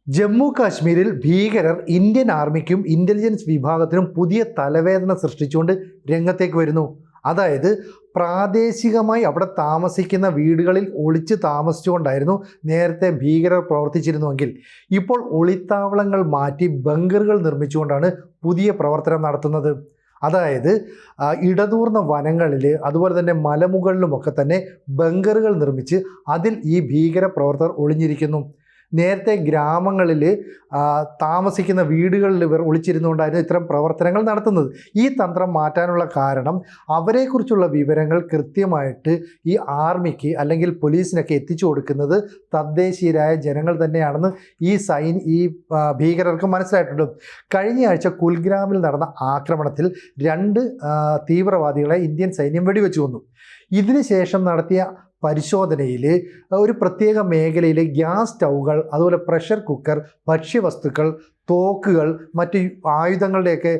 ജമ്മു കാശ്മീരിൽ ഭീകരർ Indian ആർമിക്കും intelligence വിഭാഗത്തിനും പുതിയ തലവേദന സൃഷ്ടിച്ചുകൊണ്ട് രംഗത്തേക്ക് വരുന്നു. അതായത് പ്രാദേശികമായി അവിടെ താമസിക്കുന്ന വീടുകളിൽ ഒളിച്ച് താമസിച്ചുകൊണ്ടായിരുന്നു നേരത്തെ ഭീകരർ പ്രവർത്തിച്ചിരുന്നുവെങ്കിൽ ഇപ്പോൾ ഒളിത്താവളങ്ങൾ മാറ്റി ബങ്കറുകൾ നിർമ്മിച്ചുകൊണ്ടാണ് പുതിയ പ്രവർത്തനം നടത്തുന്നത്. അതായത് ഇടതൂർന്ന വനങ്ങളിൽ അതുപോലെ തന്നെ മലമുകളിലുമൊക്കെ തന്നെ ബങ്കറുകൾ നിർമ്മിച്ച് അതിൽ ഈ ഭീകര പ്രവർത്തകർ ഒളിഞ്ഞിരിക്കുന്നു. നേരത്തെ ഗ്രാമങ്ങളിൽ താമസിക്കുന്ന വീടുകളിൽ ഇവർ ഒളിച്ചിരുന്നുകൊണ്ടായിരുന്നു ഇത്തരം പ്രവർത്തനങ്ങൾ നടത്തുന്നത്. ഈ തന്ത്രം മാറ്റാനുള്ള കാരണം അവരെക്കുറിച്ചുള്ള വിവരങ്ങൾ കൃത്യമായിട്ട് ഈ ആർമിക്ക് അല്ലെങ്കിൽ പോലീസിനൊക്കെ എത്തിച്ചു കൊടുക്കുന്നത് തദ്ദേശീയരായ ജനങ്ങൾ തന്നെയാണെന്ന് ഈ ഭീകരർക്ക് മനസ്സിലായിട്ടുണ്ട്. കഴിഞ്ഞ ആഴ്ച കുൽഗ്രാമിൽ നടന്ന ആക്രമണത്തിൽ 2 തീവ്രവാദികളെ ഇന്ത്യൻ സൈന്യം വെടിവെച്ചു കൊന്നു. ഇതിനുശേഷം നടത്തിയ പരിശോധനയിൽ ഒരു പ്രത്യേക മേഖലയിൽ ഗ്യാസ് സ്റ്റൗകൾ, അതുപോലെ പ്രഷർ കുക്കർ, ഭക്ഷ്യവസ്തുക്കൾ, തോക്കുകൾ, മറ്റ് ആയുധങ്ങളുടെയൊക്കെ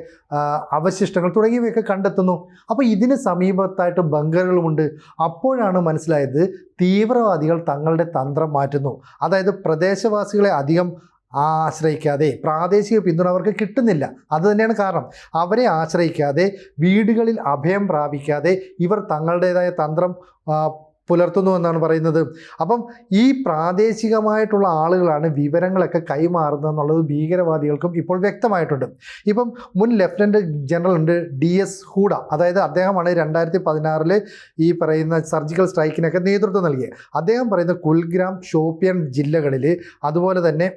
അവശിഷ്ടങ്ങൾ തുടങ്ങിയവയൊക്കെ കണ്ടെത്തുന്നു. അപ്പോൾ ഇതിന് സമീപത്തായിട്ട് ബങ്കറുകളുമുണ്ട്. അപ്പോഴാണ് മനസ്സിലായത് തീവ്രവാദികൾ തങ്ങളുടെ തന്ത്രം മാറ്റുന്നു. അതായത് പ്രദേശവാസികളെ അധികം ആശ്രയിക്കാതെ, പ്രാദേശിക പിന്തുണ അവർക്ക് കിട്ടുന്നില്ല. അതുതന്നെയാണ് കാരണം. അവരെ ആശ്രയിക്കാതെ, വീടുകളിൽ അഭയം പ്രാപിക്കാതെ ഇവർ തങ്ങളുടേതായ തന്ത്രം പുലർത്തുന്നു എന്നാണ് പറയുന്നത്. അപ്പം ഈ പ്രാദേശികമായിട്ടുള്ള ആളുകളാണ് വിവരങ്ങളൊക്കെ കൈമാറുന്നത് എന്നുള്ളത് ഭീകരവാദികൾക്കും ഇപ്പോൾ വ്യക്തമായിട്ടുണ്ട്. ഇപ്പം മുൻ ലഫ്റ്റനൻറ്റ് ജനറൽ ഉണ്ട് DS ഹൂഡ, അതായത് അദ്ദേഹമാണ് 2016 ഈ പറയുന്ന സർജിക്കൽ സ്ട്രൈക്കിനൊക്കെ നേതൃത്വം നൽകിയത്. അദ്ദേഹം പറയുന്ന കുൽഗ്രാം, ഷോപ്പിയാൻ ജില്ലകളിൽ, അതുപോലെ തന്നെ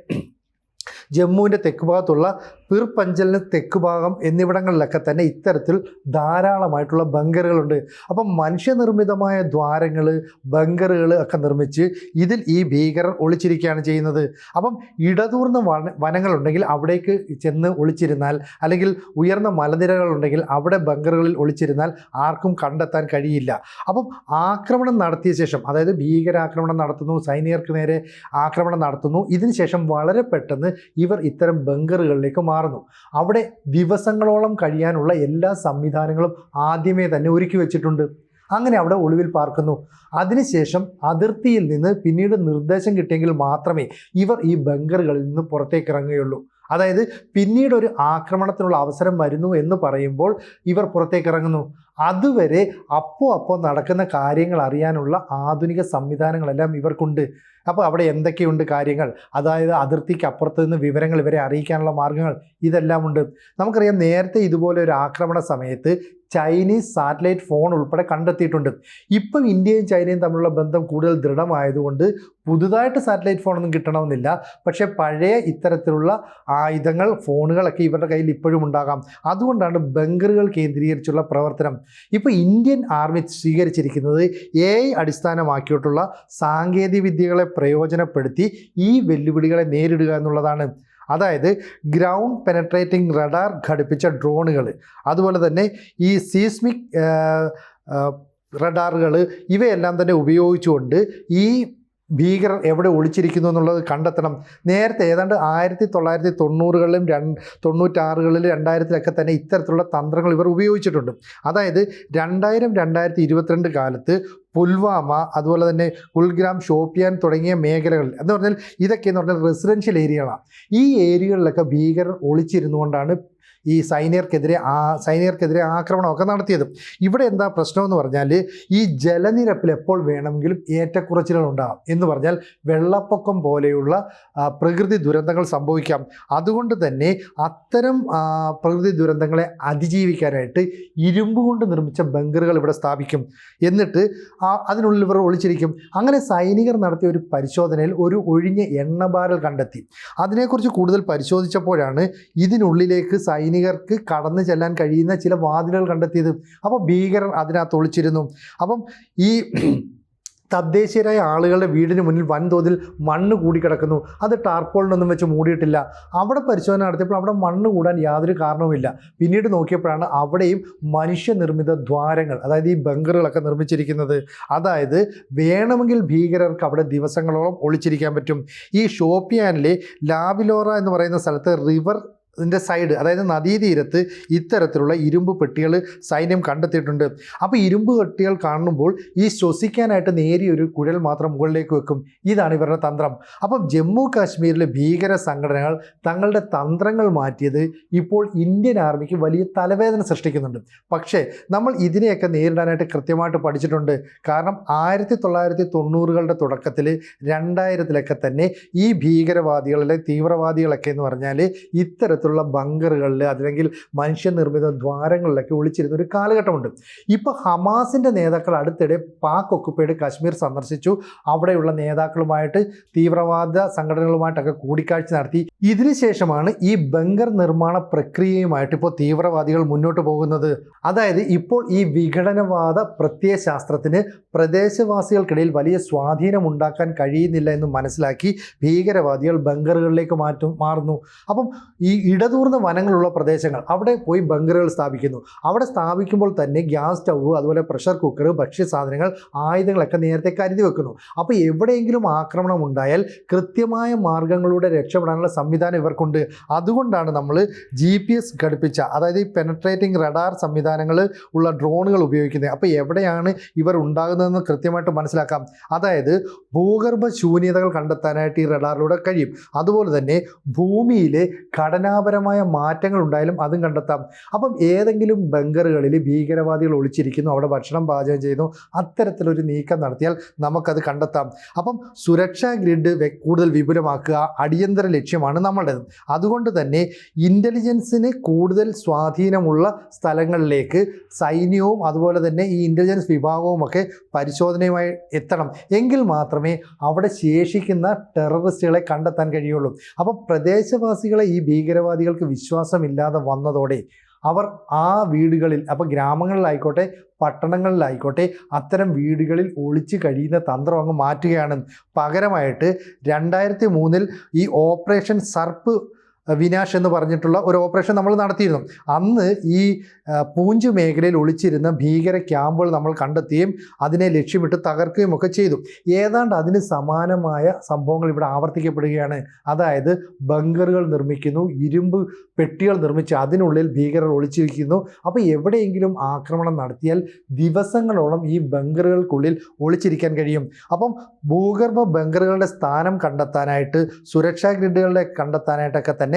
ജമ്മുവിൻ്റെ തെക്ക് ഭാഗത്തുള്ള പിർ പഞ്ചലിന് തെക്ക് ഭാഗം എന്നിവിടങ്ങളിലൊക്കെ തന്നെ ഇത്തരത്തിൽ ധാരാളമായിട്ടുള്ള ബങ്കറുകളുണ്ട്. അപ്പം മനുഷ്യനിർമ്മിതമായ ദ്വാരങ്ങൾ, ബങ്കറുകൾ ഒക്കെ നിർമ്മിച്ച് ഇതിൽ ഈ ഭീകരർ ഒളിച്ചിരിക്കുകയാണ് ചെയ്യുന്നത്. അപ്പം ഇടതൂർന്ന വനങ്ങളുണ്ടെങ്കിൽ അവിടേക്ക് ചെന്ന് ഒളിച്ചിരുന്നാൽ, അല്ലെങ്കിൽ ഉയർന്ന മലനിരകളുണ്ടെങ്കിൽ അവിടെ ബങ്കറുകളിൽ ഒളിച്ചിരുന്നാൽ ആർക്കും കണ്ടെത്താൻ കഴിയില്ല. അപ്പം ആക്രമണം നടത്തിയ ശേഷം, അതായത് ഭീകരാക്രമണം നടത്തുന്നു, സൈനികർക്ക് നേരെ ആക്രമണം നടത്തുന്നു, ഇതിനുശേഷം വളരെ പെട്ടെന്ന് ഇവർ ഇത്തരം ബങ്കറുകളിലേക്ക് മാറുന്നു. അവിടെ ദിവസങ്ങളോളം കഴിയാനുള്ള എല്ലാ സംവിധാനങ്ങളും ആദ്യമേ തന്നെ ഒരുക്കി വെച്ചിട്ടുണ്ട്. അങ്ങനെ അവിടെ ഒളിവിൽ പാർക്കുന്നു. അതിനുശേഷം അതിർത്തിയിൽ നിന്ന് പിന്നീട് നിർദ്ദേശം കിട്ടിയെങ്കിൽ മാത്രമേ ഇവർ ഈ ബങ്കറുകളിൽ നിന്ന് പുറത്തേക്ക് ഇറങ്ങുകയുള്ളൂ. അതായത് പിന്നീട് ഒരു ആക്രമണത്തിനുള്ള അവസരം വരുന്നു എന്ന് പറയുമ്പോൾ ഇവർ പുറത്തേക്ക് ഇറങ്ങുന്നു. അതുവരെ അപ്പോൾ നടക്കുന്ന കാര്യങ്ങൾ അറിയാനുള്ള ആധുനിക സംവിധാനങ്ങളെല്ലാം ഇവർക്കുണ്ട്. അപ്പോൾ അവിടെ എന്തൊക്കെയുണ്ട് കാര്യങ്ങൾ, അതായത് അതിർത്തിക്ക് അപ്പുറത്ത് നിന്ന് വിവരങ്ങൾ ഇവരെ അറിയിക്കാനുള്ള മാർഗ്ഗങ്ങൾ, ഇതെല്ലാം ഉണ്ട്. നമുക്കറിയാം, നേരത്തെ ഇതുപോലെ ഒരു ആക്രമണ സമയത്ത് ചൈനീസ് സാറ്റലൈറ്റ് ഫോൺ ഉൾപ്പെടെ കണ്ടെത്തിയിട്ടുണ്ട്. ഇപ്പം ഇന്ത്യയും ചൈനയും തമ്മിലുള്ള ബന്ധം കൂടുതൽ ദൃഢമായതുകൊണ്ട് പുതുതായിട്ട് സാറ്റലൈറ്റ് ഫോണൊന്നും കിട്ടണമെന്നില്ല. പക്ഷേ പഴയ ഇത്തരത്തിലുള്ള ആയുധങ്ങൾ, ഫോണുകളൊക്കെ ഇവരുടെ കയ്യിൽ ഇപ്പോഴും ഉണ്ടാകാം. അതുകൊണ്ടാണ് ബങ്കറുകൾ കേന്ദ്രീകരിച്ചുള്ള പ്രവർത്തനം. ഇപ്പോൾ ഇന്ത്യൻ ആർമി സ്വീകരിച്ചിരിക്കുന്നത് AI അടിസ്ഥാനമാക്കിയിട്ടുള്ള സാങ്കേതിക വിദ്യകളെ പ്രയോജനപ്പെടുത്തി ഈ വെല്ലുവിളികളെ നേരിടുക എന്നുള്ളതാണ്. അതായത് ഗ്രൗണ്ട് പെനട്രേറ്റിംഗ് റഡാർ ഘടിപ്പിച്ച ഡ്രോണുകൾ, അതുപോലെ തന്നെ ഈ സീസ്മിക് റഡാറുകൾ, ഇവയെല്ലാം തന്നെ ഉപയോഗിച്ചുകൊണ്ട് ഈ ഭീകരർ എവിടെ ഒളിച്ചിരിക്കുന്നു എന്നുള്ളത് കണ്ടെത്തണം. നേരത്തെ ഏതാണ്ട് 1990-കളിലും 96-കളിലും 2000-ലൊക്കെ തന്നെ ഇത്തരത്തിലുള്ള തന്ത്രങ്ങൾ ഇവർ ഉപയോഗിച്ചിട്ടുണ്ട്. അതായത് 2022 കാലത്ത് പുൽവാമ, അതുപോലെ തന്നെ കുൽഗ്രാം, ഷോപ്പിയാൻ തുടങ്ങിയ മേഖലകളിൽ എന്ന് പറഞ്ഞാൽ ഇതൊക്കെയെന്ന് പറഞ്ഞാൽ റെസിഡൻഷ്യൽ ഏരിയകളാണ്. ഈ ഏരിയകളിലൊക്കെ ഭീകരർ ഒളിച്ചിരുന്നുകൊണ്ടാണ് ഈ സൈനികർക്കെതിരെ ആക്രമണമൊക്കെ നടത്തിയത്. ഇവിടെ എന്താ പ്രശ്നമെന്ന് പറഞ്ഞാൽ, ഈ ജലനിരപ്പിൽ എപ്പോൾ വേണമെങ്കിലും ഏറ്റക്കുറച്ചിലുകൾ ഉണ്ടാകും. എന്ന് പറഞ്ഞാൽ വെള്ളപ്പൊക്കം പോലെയുള്ള പ്രകൃതി ദുരന്തങ്ങൾ സംഭവിക്കാം. അതുകൊണ്ട് തന്നെ അത്തരം പ്രകൃതി ദുരന്തങ്ങളെ അതിജീവിക്കാനായിട്ട് ഇരുമ്പ് കൊണ്ട് നിർമ്മിച്ച ബങ്കറുകൾ ഇവിടെ സ്ഥാപിക്കും. എന്നിട്ട് അതിനുള്ളിൽ ഇവർ ഒളിച്ചിരിക്കും. അങ്ങനെ സൈനികർ നടത്തിയ ഒരു പരിശോധനയിൽ ഒരു ഒഴിഞ്ഞ എണ്ണ ബാരൽ കണ്ടെത്തി. അതിനെക്കുറിച്ച് കൂടുതൽ പരിശോധിച്ചപ്പോഴാണ് ഇതിനുള്ളിലേക്ക് സൈനികർക്ക് കടന്നു ചെല്ലാൻ കഴിയുന്ന ചില വാതിലുകൾ കണ്ടെത്തിയത്. അപ്പോൾ ഭീകരർ അതിനകത്ത് ഒളിച്ചിരുന്നു. അപ്പം ഈ തദ്ദേശീയരായ ആളുകളുടെ വീടിന് മുന്നിൽ വൻതോതിൽ മണ്ണ് കൂടിക്കിടക്കുന്നു. അത് ടാർപോളിനൊന്നും വെച്ച് മൂടിയിട്ടില്ല. അവിടെ പരിശോധന നടത്തിയപ്പോൾ അവിടെ മണ്ണ് കൂടാൻ യാതൊരു കാരണവുമില്ല. പിന്നീട് നോക്കിയപ്പോഴാണ് അവിടെയും മനുഷ്യനിർമ്മിത ദ്വാരങ്ങൾ, അതായത് ഈ ബങ്കറുകളൊക്കെ നിർമ്മിച്ചിരിക്കുന്നത്. അതായത് വേണമെങ്കിൽ ഭീകരർക്ക് അവിടെ ദിവസങ്ങളോളം ഒളിച്ചിരിക്കാൻ പറ്റും. ഈ ഷോപ്പിയാനിലെ ലാവിലോറ എന്ന് പറയുന്ന സ്ഥലത്ത് റിവർ സൈഡ്, അതായത് നദീതീരത്ത് ഇത്തരത്തിലുള്ള ഇരുമ്പ് പെട്ടികൾ സൈന്യം കണ്ടെത്തിയിട്ടുണ്ട്. അപ്പോൾ ഇരുമ്പ് പെട്ടികൾ കാണുമ്പോൾ ഈ ശ്വസിക്കാനായിട്ട് നേരിയൊരു കുഴൽ മാത്രം മുകളിലേക്ക് വെക്കും. ഇതാണ് ഇവരുടെ തന്ത്രം. അപ്പം ജമ്മു കാശ്മീരിലെ ഭീകര സംഘടനകൾ തങ്ങളുടെ തന്ത്രങ്ങൾ മാറ്റിയത് ഇപ്പോൾ ഇന്ത്യൻ ആർമിക്ക് വലിയ തലവേദന സൃഷ്ടിക്കുന്നുണ്ട്. പക്ഷേ നമ്മൾ ഇതിനെയൊക്കെ നേരിടാനായിട്ട് കൃത്യമായിട്ട് പഠിച്ചിട്ടുണ്ട്. കാരണം 1990കളുടെ തുടക്കത്തിൽ 2000-ലൊക്കെ തന്നെ ഈ ഭീകരവാദികൾ അല്ലെങ്കിൽ തീവ്രവാദികളൊക്കെ എന്ന് പറഞ്ഞാൽ ഇത്തരത്തിലുള്ള ബങ്കറുകളിൽ അല്ലെങ്കിൽ മനുഷ്യനിർമ്മിത ദ്വാരങ്ങളിലൊക്കെ ഒളിച്ചിരുന്ന ഒരു കാലഘട്ടമുണ്ട്. ഇപ്പോൾ ഹമാസിൻ്റെ നേതാക്കൾ അടുത്തിടെ പാക് ഒക്കുപ്പൈഡ് കാശ്മീർ സന്ദർശിച്ചു. അവിടെയുള്ള നേതാക്കളുമായിട്ട് തീവ്രവാദ സംഘടനകളുമായിട്ടൊക്കെ കൂടിക്കാഴ്ച നടത്തി. ഇതിനുശേഷമാണ് ഈ ബങ്കർ നിർമ്മാണ പ്രക്രിയയുമായിട്ട് ഇപ്പോൾ തീവ്രവാദികൾ മുന്നോട്ട് പോകുന്നത്. അതായത് ഇപ്പോൾ ഈ വിഘടനവാദ പ്രത്യയശാസ്ത്രത്തിന് പ്രദേശവാസികൾക്കിടയിൽ വലിയ സ്വാധീനം ഉണ്ടാക്കാൻ കഴിയുന്നില്ല എന്ന് മനസ്സിലാക്കി ഭീകരവാദികൾ ബങ്കറുകളിലേക്ക് മാറുന്നു. അപ്പം ഈ ഇടതൂർന്ന വനങ്ങളുള്ള പ്രദേശങ്ങൾ അവിടെ പോയി ബങ്കറുകൾ സ്ഥാപിക്കുന്നു. അവിടെ സ്ഥാപിക്കുമ്പോൾ തന്നെ ഗ്യാസ് സ്റ്റൗവ്, അതുപോലെ പ്രഷർ കുക്കർ, ഭക്ഷ്യസാധനങ്ങൾ, ആയുധങ്ങളൊക്കെ നേരത്തെ കരുതി വെക്കുന്നു. അപ്പോൾ എവിടെയെങ്കിലും ആക്രമണം ഉണ്ടായാൽ കൃത്യമായ മാർഗങ്ങളിലൂടെ രക്ഷപ്പെടാനുള്ള സംവിധാനം ഇവർക്കുണ്ട്. അതുകൊണ്ടാണ് നമ്മൾ GPS ഘടിപ്പിച്ച, അതായത് ഈ പെനട്രേറ്റിംഗ് റഡാർ സംവിധാനങ്ങൾ ഉള്ള ഡ്രോണുകൾ ഉപയോഗിക്കുന്നത്. അപ്പോൾ എവിടെയാണ് ഇവർ ഉണ്ടാകുന്നതെന്ന് കൃത്യമായിട്ട് മനസ്സിലാക്കാം. അതായത് ഭൂഗർഭ ശൂന്യതകൾ കണ്ടെത്താനായിട്ട് ഈ റഡാറിലൂടെ കഴിയും. അതുപോലെ തന്നെ ഭൂമിയിലെ ഘടനാപരമായ മാറ്റങ്ങൾ ഉണ്ടായാലും അതും കണ്ടെത്താം. അപ്പം ഏതെങ്കിലും ബങ്കറുകളിൽ ഭീകരവാദികൾ ഒളിച്ചിരിക്കുന്നു, അവിടെ ഭക്ഷണം പാചകം ചെയ്യുന്നു, അത്തരത്തിലൊരു നീക്കം നടത്തിയാൽ നമുക്കത് കണ്ടെത്താം. അപ്പം സുരക്ഷാ ഗ്രിഡ് കൂടുതൽ വിപുലമാക്കുക അടിയന്തര ലക്ഷ്യമാണ് നമ്മളുടേത്. അതുകൊണ്ട് തന്നെ ഇൻ്റലിജൻസിന് കൂടുതൽ സ്വാധീനമുള്ള സ്ഥലങ്ങളിലേക്ക് സൈന്യവും അതുപോലെ തന്നെ ഈ ഇൻ്റലിജൻസ് വിഭാഗവും ഒക്കെ പരിശോധനയുമായി എത്തണം. എങ്കിൽ മാത്രമേ അവിടെ ശേഷിക്കുന്ന ടെററിസ്റ്റുകളെ കണ്ടെത്താൻ കഴിയുള്ളൂ. അപ്പോൾ പ്രദേശവാസികളെ ഈ ഭീകരവാദികൾക്ക് വിശ്വാസമില്ലാതെ വന്നതോടെ അവർ ആ വീടുകളിൽ, അപ്പോൾ ഗ്രാമങ്ങളിലായിക്കോട്ടെ പട്ടണങ്ങളിലായിക്കോട്ടെ, അത്തരം വീടുകളിൽ ഒളിച്ചു കഴിയുന്ന തന്ത്രം അങ്ങ് മാറ്റുകയാണ്. പകരമായിട്ട് 2003 ഈ ഓപ്പറേഷൻ സർപ്പ് വിനാശ് എന്ന് പറഞ്ഞിട്ടുള്ള ഒരു ഓപ്പറേഷൻ നമ്മൾ നടത്തിയിരുന്നു. അന്ന് ഈ പൂഞ്ച് മേഖലയിൽ ഒളിച്ചിരുന്ന ഭീകര ക്യാമ്പുകൾ നമ്മൾ കണ്ടെത്തുകയും അതിനെ ലക്ഷ്യമിട്ട് തകർക്കുകയും ഒക്കെ ചെയ്തു. ഏതാണ്ട് അതിന് സമാനമായ സംഭവങ്ങൾ ഇവിടെ ആവർത്തിക്കപ്പെടുകയാണ്. അതായത് ബങ്കറുകൾ നിർമ്മിക്കുന്നു, ഇരുമ്പ് പെട്ടികൾ നിർമ്മിച്ച് അതിനുള്ളിൽ ഭീകരർ ഒളിച്ചിരിക്കുന്നു. അപ്പോൾ എവിടെയെങ്കിലും ആക്രമണം നടത്തിയാൽ ദിവസങ്ങളോളം ഈ ബങ്കറുകൾക്കുള്ളിൽ ഒളിച്ചിരിക്കാൻ കഴിയും. അപ്പം ഭൂഗർഭ ബങ്കറുകളുടെ സ്ഥാനം കണ്ടെത്താനായിട്ട്, സുരക്ഷാ ഗ്രിഡുകളുടെ കണ്ടെത്താനായിട്ടൊക്കെ തന്നെ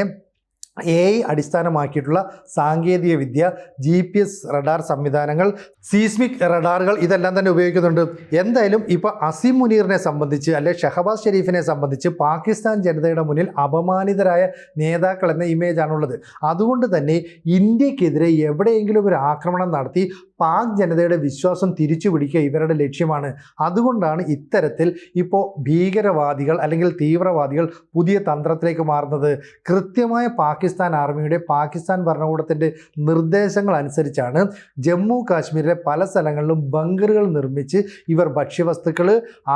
AI അടിസ്ഥാനമാക്കിയിട്ടുള്ള സാങ്കേതിക വിദ്യ, GPS റഡാർ സംവിധാനങ്ങൾ, സീസ്മിക് റഡാറുകൾ ഇതെല്ലാം തന്നെ ഉപയോഗിക്കുന്നുണ്ട്. എന്തായാലും ഇപ്പോൾ അസീം മുനീറിനെ സംബന്ധിച്ച് അല്ലെ ഷഹബാസ് ഷെരീഫിനെ സംബന്ധിച്ച് പാകിസ്ഥാൻ ജനതയുടെ മുന്നിൽ അപമാനിതരായ നേതാക്കൾ എന്ന ഇമേജാണുള്ളത്. അതുകൊണ്ട് തന്നെ ഇന്ത്യക്കെതിരെ എവിടെയെങ്കിലും ഒരു ആക്രമണം നടത്തി പാക് ജനതയുടെ വിശ്വാസം തിരിച്ചു പിടിക്കുക ഇവരുടെ ലക്ഷ്യമാണ്. അതുകൊണ്ടാണ് ഇത്തരത്തിൽ ഇപ്പോൾ ഭീകരവാദികൾ അല്ലെങ്കിൽ തീവ്രവാദികൾ പുതിയ തന്ത്രത്തിലേക്ക് മാറുന്നത്. കൃത്യമായ പാകിസ്ഥാൻ ആർമിയുടെ, പാകിസ്ഥാൻ ഭരണകൂടത്തിൻ്റെ നിർദ്ദേശങ്ങൾ അനുസരിച്ചാണ് ജമ്മു കാശ്മീരിലെ പല സ്ഥലങ്ങളിലും ബങ്കറുകൾ നിർമ്മിച്ച് ഇവർ ഭക്ഷ്യവസ്തുക്കൾ,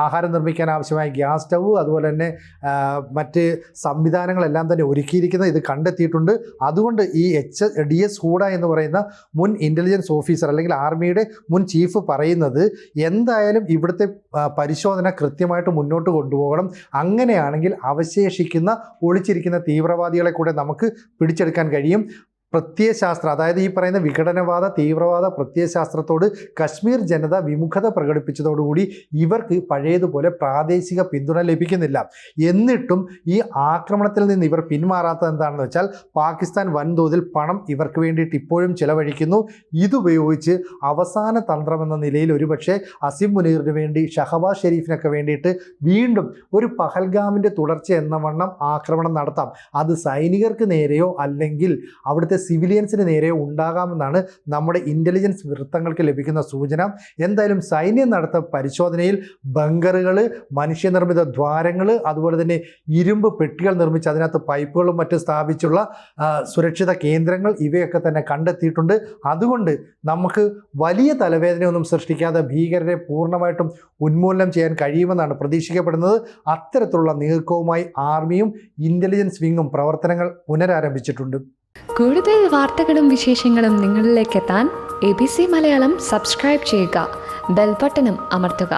ആഹാരം നിർമ്മിക്കാൻ ആവശ്യമായ ഗ്യാസ് സ്റ്റൗവ്, അതുപോലെ തന്നെ മറ്റ് സംവിധാനങ്ങളെല്ലാം തന്നെ ഒരുക്കിയിരിക്കുന്നത് ഇത് കണ്ടെത്തിയിട്ടുണ്ട്. അതുകൊണ്ട് ഈ DS ഹൂഡ എന്ന് പറയുന്ന മുൻ ഇൻ്റലിജൻസ് ഓഫീസർ അല്ലെങ്കിൽ ആർമിയുടെ മുൻ ചീഫ് പറയുന്നത് എന്തായാലും ഇവിടുത്തെ പരിശോധന കൃത്യമായിട്ട് മുന്നോട്ട് കൊണ്ടുപോകണം. അങ്ങനെയാണെങ്കിൽ അവശേഷിക്കുന്ന ഒളിച്ചിരിക്കുന്ന തീവ്രവാദികളെ കൂടെ നമുക്ക് പിടിച്ചെടുക്കാൻ കഴിയും. പ്രത്യയശാസ്ത്രം, അതായത് ഈ പറയുന്ന വിഘടനവാദ തീവ്രവാദ പ്രത്യയശാസ്ത്രത്തോട് കശ്മീർ ജനത വിമുഖത പ്രകടിപ്പിച്ചതോടുകൂടി ഇവർക്ക് പഴയതുപോലെ പ്രാദേശിക പിന്തുണ ലഭിക്കുന്നില്ല. എന്നിട്ടും ഈ ആക്രമണത്തിൽ നിന്ന് ഇവർ പിന്മാറാത്തത് എന്താണെന്ന് വെച്ചാൽ പാകിസ്ഥാൻ വൻതോതിൽ പണം ഇവർക്ക് വേണ്ടിയിട്ട് ഇപ്പോഴും ചിലവഴിക്കുന്നു. ഇതുപയോഗിച്ച് അവസാന തന്ത്രമെന്ന നിലയിൽ ഒരുപക്ഷെ അസീം മുനീറിന് വേണ്ടി, ഷഹബാസ് ഷെരീഫിനൊക്കെ വേണ്ടിയിട്ട് വീണ്ടും ഒരു പഹൽഗാമിൻ്റെ തുടർച്ച എന്ന വണ്ണം ആക്രമണം നടത്താം. അത് സൈനികർക്ക് നേരെയോ അല്ലെങ്കിൽ അവിടുത്തെ സിവിലിയൻസിന് നേരെ ഉണ്ടാകാമെന്നാണ് നമ്മുടെ ഇൻ്റലിജൻസ് വൃത്തങ്ങൾക്ക് ലഭിക്കുന്ന സൂചന. എന്തായാലും സൈന്യം നടത്തിയ പരിശോധനയിൽ ബങ്കറുകൾ, മനുഷ്യനിർമ്മിത ദ്വാരങ്ങൾ, അതുപോലെ തന്നെ ഇരുമ്പ് പെട്ടികൾ നിർമ്മിച്ച് അതിനകത്ത് പൈപ്പുകളും മറ്റും സ്ഥാപിച്ചുള്ള സുരക്ഷിത കേന്ദ്രങ്ങൾ ഇവയൊക്കെ തന്നെ കണ്ടെത്തിയിട്ടുണ്ട്. അതുകൊണ്ട് നമുക്ക് വലിയ തലവേദനയൊന്നും സൃഷ്ടിക്കാതെ ഭീകരരെ പൂർണ്ണമായിട്ടും ഉന്മൂലനം ചെയ്യാൻ കഴിയുമെന്നാണ് പ്രതീക്ഷിക്കപ്പെടുന്നത്. അത്തരത്തിലുള്ള നീക്കവുമായി ആർമിയും ഇൻ്റലിജൻസ് വിങ്ങും പ്രവർത്തനങ്ങൾ പുനരാരംഭിച്ചിട്ടുണ്ട്. കൂടുതൽ വാർത്തകളും വിശേഷങ്ങളും നിങ്ങളിലേക്ക് എത്താൻ ABC മലയാളം സബ്സ്ക്രൈബ് ചെയ്യുക, ബെൽ ബട്ടണും അമർത്തുക.